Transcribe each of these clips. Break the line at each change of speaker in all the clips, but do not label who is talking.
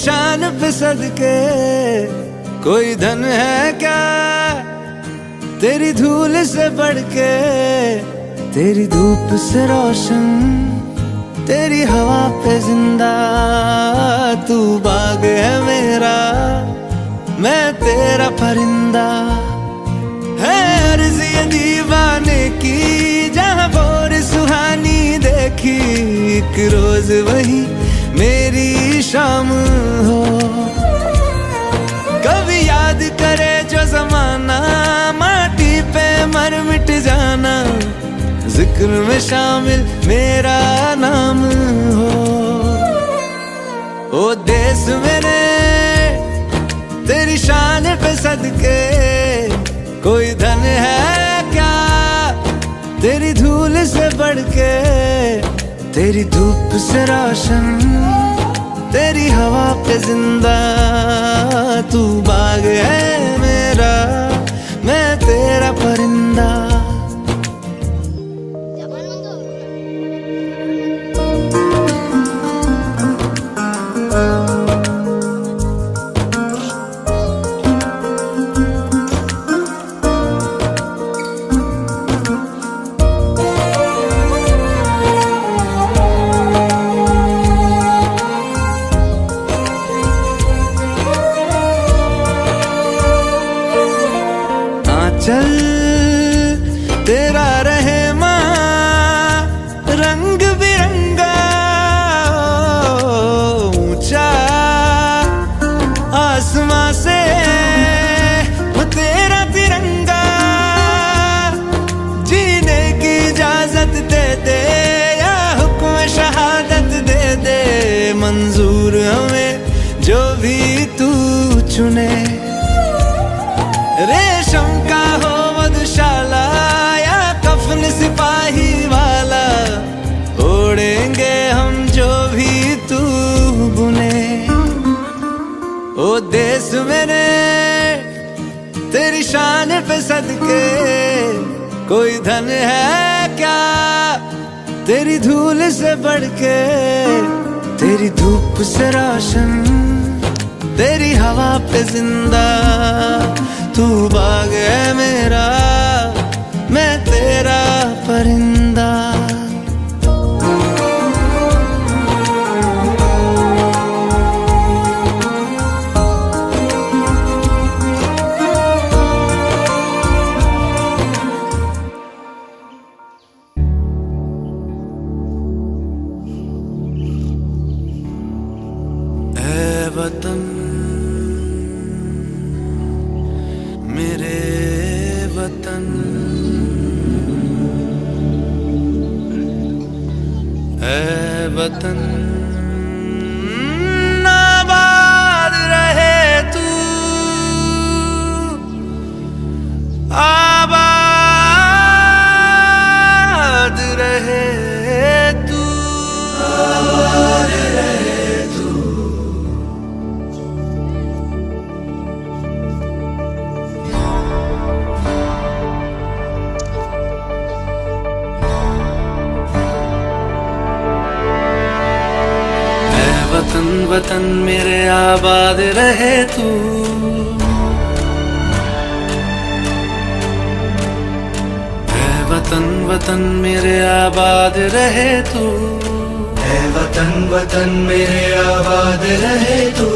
शान पे सदके कोई धन है क्या, तेरी धूल से बढ़ के, तेरी धूप से रोशन, तेरी हवा पे जिंदा। तू बाग है मेरा, मैं तेरा परिंदा। है अर्ज़ ये दीवाने की, जहाँ बोर सुहानी देखी, एक रोज वही मेरी शाम हो। कभी याद करे जो जमाना, माटी पे मर मिट जाना, जिक्र में शामिल मेरा नाम हो। ओ देश मेरे तेरी शान पे सदके कोई धन है क्या, तेरी धूल से बढ़ के, तेरी धूप से रोशन, तेरी हवा पे जिंदा। तू बाग है मेरा, मैं तेरा परिंदा। चल तेरा रहे माँ रंग बिरंगा, ऊंचा आसमां से वो तेरा तिरंगा। जीने की इजाजत दे दे या हुक्म शहादत दे दे, मंजूर हमें जो भी तू चुने। रेशम का हो मधुशाला या कफन सिपाही वाला, ओढ़ेंगे हम जो भी तू बुने। ओ देश मेरे तेरी शान पे सदके कोई धन है क्या, तेरी धूल से बढ़ के, तेरी धूप से रोशन, तेरी हवा पे जिंदा। तू बाग है मेरा, मैं तेरा परिंदा। ऐ वतन मेरे वतन, ऐ वतन आबाद रहे तू, आबाद रहे तू, आबाद रहे तू। वतन वतन मेरे आबाद रहे तू, ऐ वतन वतन मेरे आबाद रहे तू,
ऐ वतन वतन मेरे आबाद रहे तू।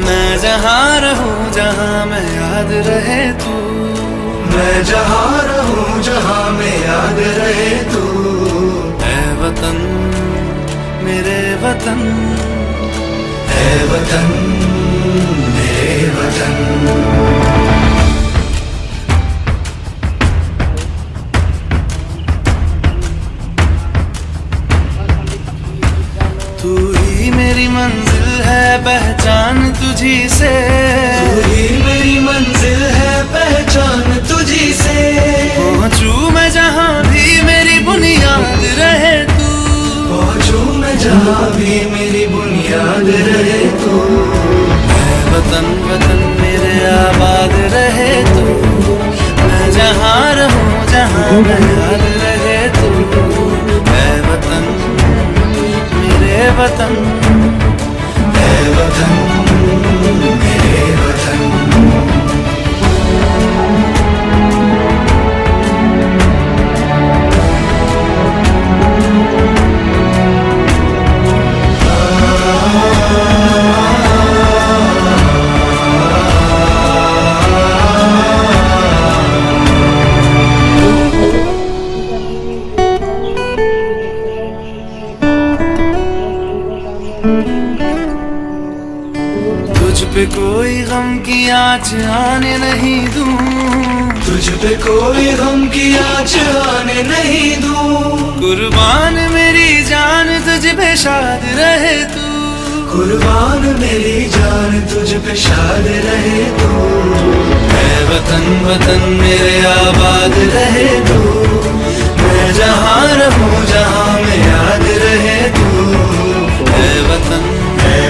मैं जहाँ रहूँ जहाँ मैं याद रहे तू,
मैं जहाँ रहूँ जहाँ मैं याद रहे तू।
ऐ वतन मेरे वतन,
ऐ वतन मेरे वतन।
तू ही मेरी मंजिल है, पहचान तुझी से।
तू ही मेरी मंजिल है, पहचान तुझी से।
पहुँचूं मैं जहाँ भी मेरी बुनियाद रहे तू,
पहुँचूं मैं जहाँ भी मेरी बुनियाद रहे तू।
ऐ वतन वतन मेरे आबाद रहे तू, मैं जहाँ रहूँ जहाँ मैं याद रहे तू। ऐ वतन मेरे वतन,
ऐ वतन
गम की आँच आने नहीं दूं,
तुझ पे कोई गम की आँच आने नहीं दूं।
कुर्बान मेरी जान तुझ पे शाद रहे तू,
कुर्बान मेरी जान तुझ पे शाद रहे तू।
ऐ वतन वतन मेरे आबाद रहे तू, मैं जहाँ रहूँ जहाँ में याद रहे तू। ऐ वतन मेरे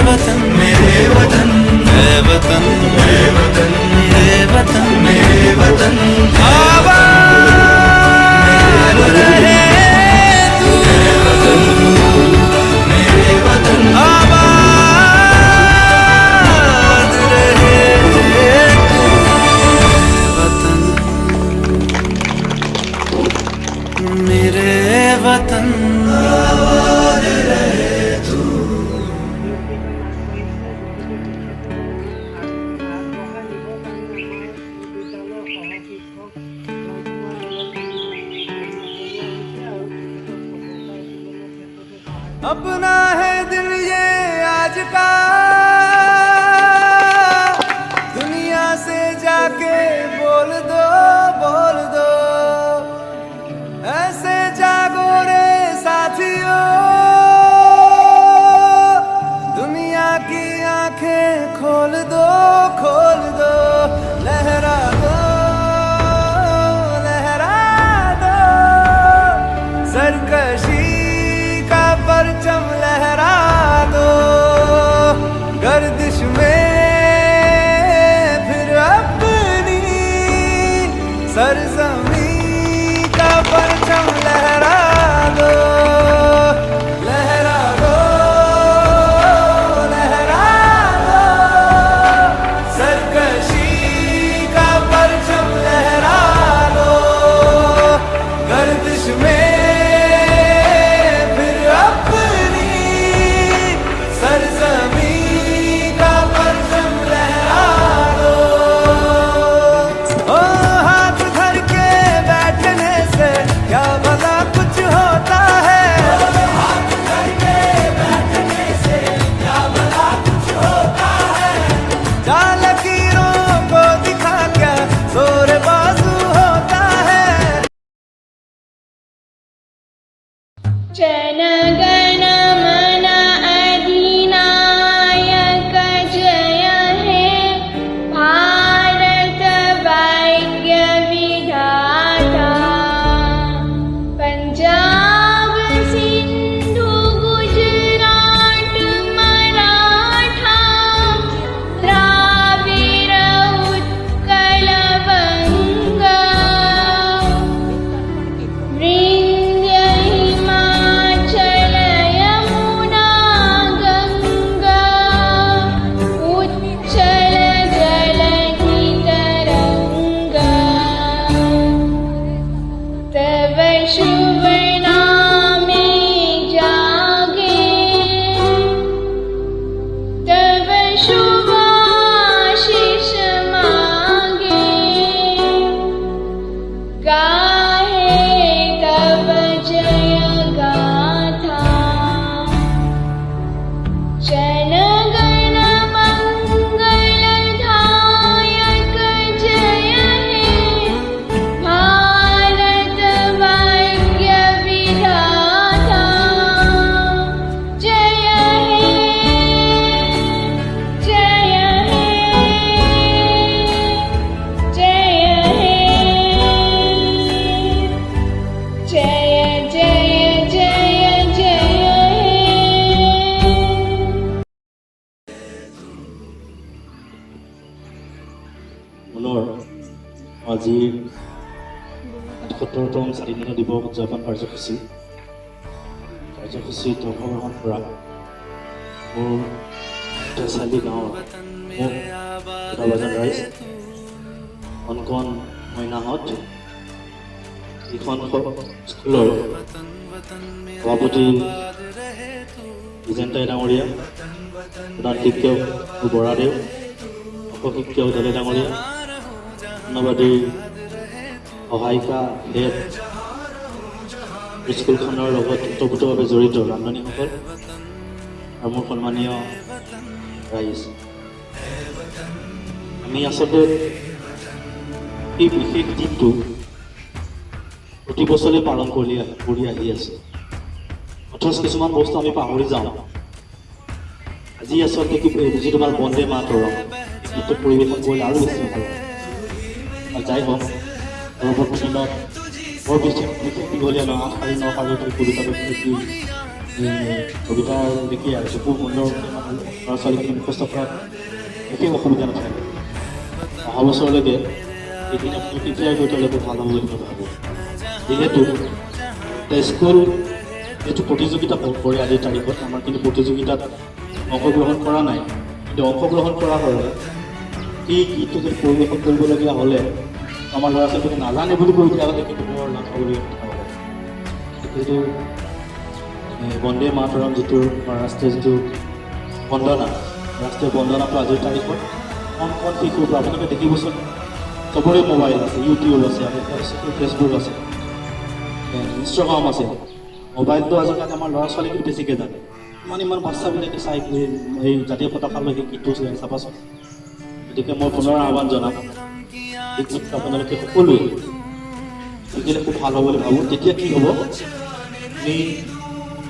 वतन
मेरे वतन
ऐ वतन
मेरे वतन
मेरे वतन
मेरे वतन
आबाद रहे तू,
मेरे वतन
आबाद रहे तू। वतन मेरे वतन अपना है दिल ये आज का, दुनिया से जाके बोल दो ऐसे जागो रे साथियों, दुनिया की आंखें खोल दो लहरा दो सरकशी का परचम लहरा दो, गर्दिश में फिर अपनी सरजमी का परचम लहरा दो, लहरा दो सरकशी का परचम लहरा दो, गर्दिश में
जनगण मन अधिनायक जय हे भारत भाग्य विधाता, पंजाब सिंधु गुजरात मराठा, द्राविड़ उत्कल बंगा, शुभ नामे जागे, तब शुभ आशीष मांगे, गाहे तब जय गाथा, जनगण मंगलदायक जय हे भारत भाग्य विधाता, जय हे जय हे जय हे जय जय जय जय हे।
পুনৰ আজিৰ ৭৮তম স্বাধীনতা দিৱস উদযাপন কাৰ্যসূচীত অংশগ্ৰহণ কৰা মোৰ তেচালি গাঁৱৰ মোক কেইবাজন ৰাইজ, কণকণ মইনাহঁত, এইখন স্কুলৰ সভাপতি বিজেন্তাই ডাঙৰীয়া, প্ৰধান শিক্ষক বৰাদেৱ, উপশিক্ষক দলে ডাঙৰীয়া, অন্নবাদী সহায়িকা হেড, স্কুলখনৰ লগত ওতঃপ্ৰোতভাৱে জড়িত ৰান্ধনীসকল আৰু মোৰ সন্মানীয় ৰাইজ, আমি আচলতে এই বিশেষ দিনটো প্ৰতি বছৰে পালন কৰি আহি আছোঁ। অথচ কিছুমান বস্তু আমি পাহৰি যাওঁ। আজি আচলতে যিটো আমাৰ বন্দে মাতৰম গীতটো পৰিৱেশন কৰিলে আৰু বেছি ভাল। আৰু যাই হওক পৰৱৰ্তী দিনত বৰ বিশেষ দীঘলীয়া 8 শাৰী 9 শাৰী কবিতাটো লিখি কবিতা লিখি আৰু খুব সুন্দৰ ল'ৰা ছোৱালীখিনি মুখস্থ কৰাত বিশেষ অসুবিধা নাথাকে। অহা বছৰলৈকে এইখিনি আপুনি তেতিয়াই গৈ তেওঁলোকে ভাল হ'ব বুলি মই ভাবোঁ। যিহেতু স্কুল যিটো প্ৰতিযোগিতা কৰে আজিৰ তাৰিখত, আমাৰ কিন্তু প্ৰতিযোগিতাত অংশগ্ৰহণ কৰা নাই। কিন্তু অংশগ্ৰহণ কৰা হ'লে এই গীতটো যদি পৰিৱেশন কৰিবলগীয়া হ'লে আমাৰ ল'ৰা ছোৱালীখিনি নাজানে বুলি কৈ দিয়া হ'লে কিন্তু বৰ লাভ হ'বলগীয়া কথা হ'ব। যিটো বন্দে মাতৰম যিটো ৰাষ্ট্ৰীয় যিটো বন্দনা, ৰাষ্ট্ৰীয় বন্দনাটো আজিৰ তাৰিখত কণ কণ শিশুৰ পৰা আপোনালোকে দেখিবচোন, চবৰে মোবাইল আছে, ইউটিউব আছে, ফেচবুক আছে, ইনষ্টাগ্ৰাম আছে। মোবাইলটো আজিকালি আমাৰ ল'ৰা ছোৱালীখিনি বেছিকৈ জানে। ইমান বাচ্চাবিলাকে চাই এই জাতীয় পতাকালৈকে গীতটো চাবাচোন। গতিকে মই পুনৰ আহ্বান জনাম এই গীতটো আপোনালোকে সকলোৱে শিকিলে খুব ভাল হ'ব বুলি ভাবোঁ। তেতিয়া কি হ'ব, আমি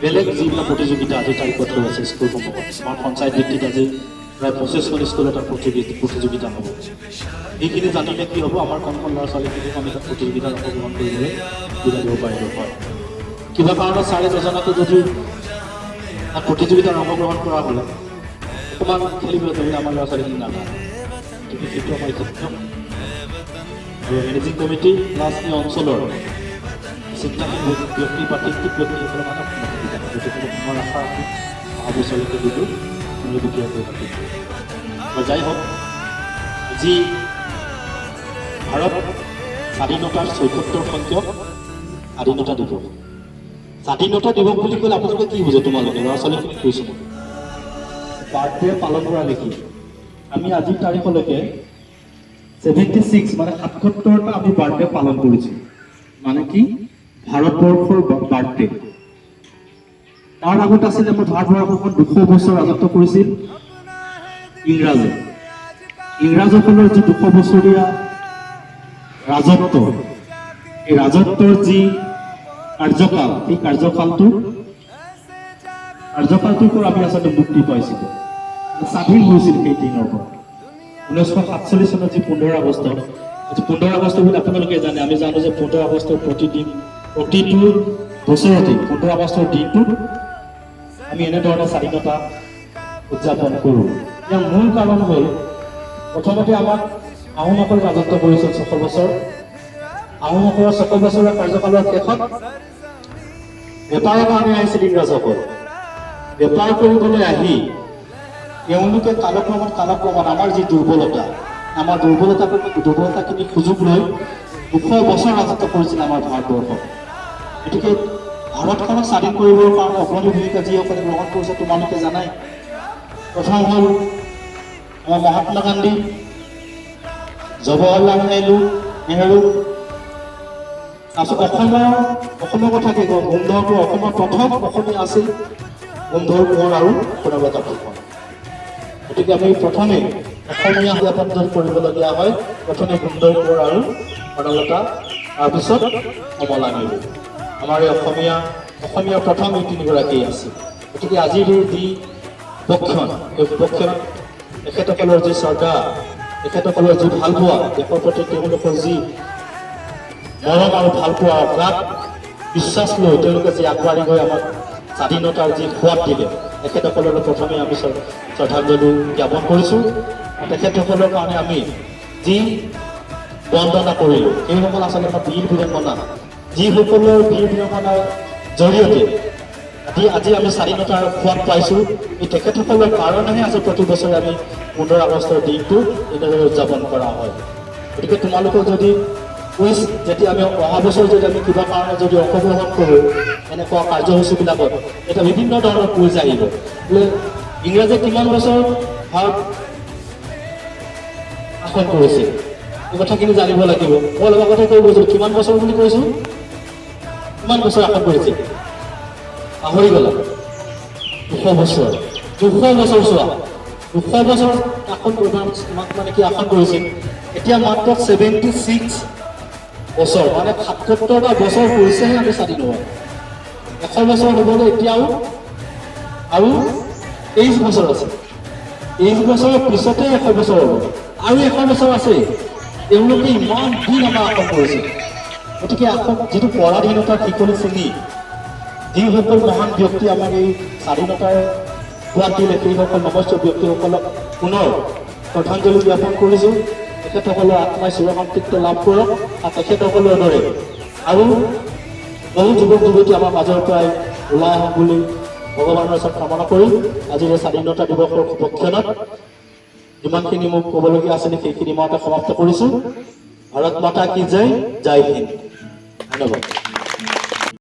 বেলেগ যিবিলাক প্ৰতিযোগিতা আজিৰ তাৰিখত হৈ আছে স্কুলসমূহত, আমাৰ পঞ্চায়ত ভিত্তিত আজি প্ৰায় 25খন স্কুলত এটা প্ৰতিযোগিতা হ'ব। এইখিনি জানিলে কি হ'ব, আমাৰ কণ কণ ল'ৰা ছোৱালীখিনিক আমি তাত প্ৰতিযোগিতাত অংশগ্ৰহণ কৰিবলৈ সুবিধা দিব পাৰিব। হয়, কিবা কাৰণত চাৰে নজনাকৈ যদি তাত প্ৰতিযোগিতাত অংশগ্ৰহণ কৰা হ'লে অকণমান খেলিবলৈ ধৰিলে আমাৰ ল'ৰা ছোৱালীখিনি নাজানে। গতিকে সেইটো আমাৰ ক্ষেত্ৰ আৰু মেনেজিং কমিটি প্লাছ এই অঞ্চলৰ চিন্তাশীল ব্যক্তি বা টিকটিক ব্যক্তিসকলৰ মানে গতিকে মই আশা ৰাখোঁ অহা বছৰলৈকে দিলোঁ দুখীয়াকৈ পাতিব। যাই হওক, যি ভাৰত স্বাধীনতাৰ 74 সংখ্যক স্বাধীনতা দিৱস। স্বাধীনতা দিৱস বুলি ক'লে আপোনালোকে কি বুজে? তোমালোকে ল'ৰা ছোৱালীখিনি কৈছোঁ বাৰ্থডে পালন কৰা দেখি আমি আজিৰ তাৰিখলৈকে 76 মানে 77টা আমি বাৰ্থডে পালন কৰিছোঁ। মানে কি ভাৰতবৰ্ষৰ বাৰ্থডে। তাৰ আগত আছিলে আমাৰ ভাৰতবৰ্ষখন 200 বছৰ ৰাজত্ব কৰিছিল ইংৰাজে। ইংৰাজসকলৰ যি 200 বছৰীয়া ৰাজত্ব, এই ৰাজত্বৰ যি কাৰ্যকাল, এই কাৰ্যকালটোৰ পৰা আমি আচলতে মুক্তি পাইছিলোঁ, স্বাধীন হৈছিল সেই দিনৰ পৰা। 1947 চনত যি 15 আগষ্ট, আজি 15 আগষ্ট বুলি আপোনালোকে জানে। আমি জানো যে 15 আগষ্টৰ প্ৰতিটো বছৰতে 15 আগষ্টৰ দিনটোত আমি এনেধৰণে স্বাধীনতা উদযাপন কৰোঁ। ইয়াৰ মূল কাৰণ হ'ল, প্ৰথমতে আমাক আহোমসকলে ৰাজত্ব কৰিছিল 6 বছৰ। আহোমসকলৰ 6 বছৰীয়া কাৰ্যকালৰ শেষত বেপাৰৰ কাৰণে আহিছিল ইংৰাজসকল। বেপাৰ কৰিবলৈ আহি তেওঁলোকে কালক্ৰমত আমাৰ যি দুৰ্বলতাখিনি সুযোগ লৈ 200 বছৰ ৰাজত্ব কৰিছিল আমাৰ ভাৰতবৰ্ষত। গতিকে ভাৰতখনক স্বাধীন কৰিবৰ কাৰণে অগ্ৰণী ভূমিকা যিসকলে গ্ৰহণ কৰিছে তোমালোকে জানাই। প্ৰথম হ'ল আমাৰ মহাত্মা গান্ধী, জৱাহৰলাল নেহৰু। তাৰপিছত অসমৰ কথা কি কওঁ, বন্ধুসকল অসমৰ প্ৰথম অসমীয়া আছিল বন্ধুৰ কোঁৱৰ আৰু সোণাবতা ফুকন। গতিকে আমি প্ৰথমে অসমীয়া উদযাপন কৰিবলগীয়া হয়, প্ৰথমে বন্ধুৰ কোঁৱৰ আৰু সোণাবতা, তাৰপিছত কমলা নেহৰু। আমাৰ এই অসমীয়া প্ৰথম এই 3গৰাকী আছিল। গতিকে আজিৰ এই যি পক্ষণ, এই পক্ষণ তেখেতসকলৰ যি শ্ৰদ্ধা, তেখেতসকলৰ যি ভালপোৱা, দেশৰ প্ৰতি তেওঁলোকৰ যি মৰম আৰু ভালপোৱা, অগাধ বিশ্বাস লৈ তেওঁলোকে যি আগবাঢ়ি গৈ আমাক স্বাধীনতাৰ যি সোৱাদ দিলে, তেখেতসকললৈ প্ৰথমে আমি শ্ৰদ্ধাঞ্জলি জ্ঞাপন কৰিছোঁ। তেখেতসকলৰ কাৰণে আমি যি বন্দনা কৰিলোঁ, সেইসকল আচলতে আমাৰ বীৰ বীৰাংগনা, যিসকলৰ বীৰ বীৰাংগনাৰ জৰিয়তে আজি আমি স্বাধীনতাৰ সোৱাদ পাইছোঁ। এই তেখেতসকলৰ কাৰণেহে আজি প্ৰতি বছৰে আমি 15 আগষ্টৰ দিনটো এনেদৰে উদযাপন কৰা হয়। গতিকে তোমালোকৰ যদি যেতিয়া আমি অহা বছৰ যদি আমি কিবা কাৰণে যদি অংশগ্ৰহণ কৰোঁ এনেকুৱা কাৰ্যসূচীবিলাকত, এতিয়া বিভিন্ন ধৰণৰ কুইজ আহিব বোলে ইংৰাজে কিমান বছৰ ভাৰত শাসন কৰিছিল, এই কথাখিনি জানিব লাগিব। মই অলপ আগতে কৈ গৈছোঁ কিমান বছৰ বুলি কৈছোঁ, কিমান বছৰ শাসন কৰিছিল পাহৰি গ'লা। 200 বছৰ চোৱা 200 বছৰ শাসন আমাক মানে কি শাসন কৰিছিল এতিয়া মাত্ৰ 76 বছৰ মানে ৭৭টা বছৰ কৰিছেহে আমি স্বাধীন হোৱা 100 বছৰ হ'বলৈ এতিয়াও আৰু 23 বছৰ আছে 23 বছৰৰ পিছতে 100 বছৰ হ'ব আৰু 100 বছৰ আছে তেওঁলোকে ইমান দিন আমাৰ শাসন কৰিছিল গতিকে যিটো পৰাধীনতাৰ শিকলি চিঙি যিসকল মহান ব্যক্তি আমাক এই স্বাধীনতাৰ সোৱাদ দিলে সেইসকল নমস্য ব্যক্তিসকলক পুনৰ শ্ৰদ্ধাঞ্জলি জ্ঞাপন কৰিছোঁ তেখেতসকলৰ আত্মাই চিৰসন্তুষ্ট লাভ কৰক আৰু তেখেতসকলৰ দৰে আৰু বহু যুৱক যুৱতী আমাৰ মাজৰ পৰাই ওলাই আহক বুলি ভগৱানৰ ওচৰত কামনা কৰি আজিৰ এই স্বাধীনতা দিৱসৰ শুভক্ষণত যিমানখিনি মোক ক'বলগীয়া আছিলে সেইখিনি মই সমাপ্ত কৰিছোঁ ভাৰত মাতা কি জয় জয় হিন্দ ধন্যবাদ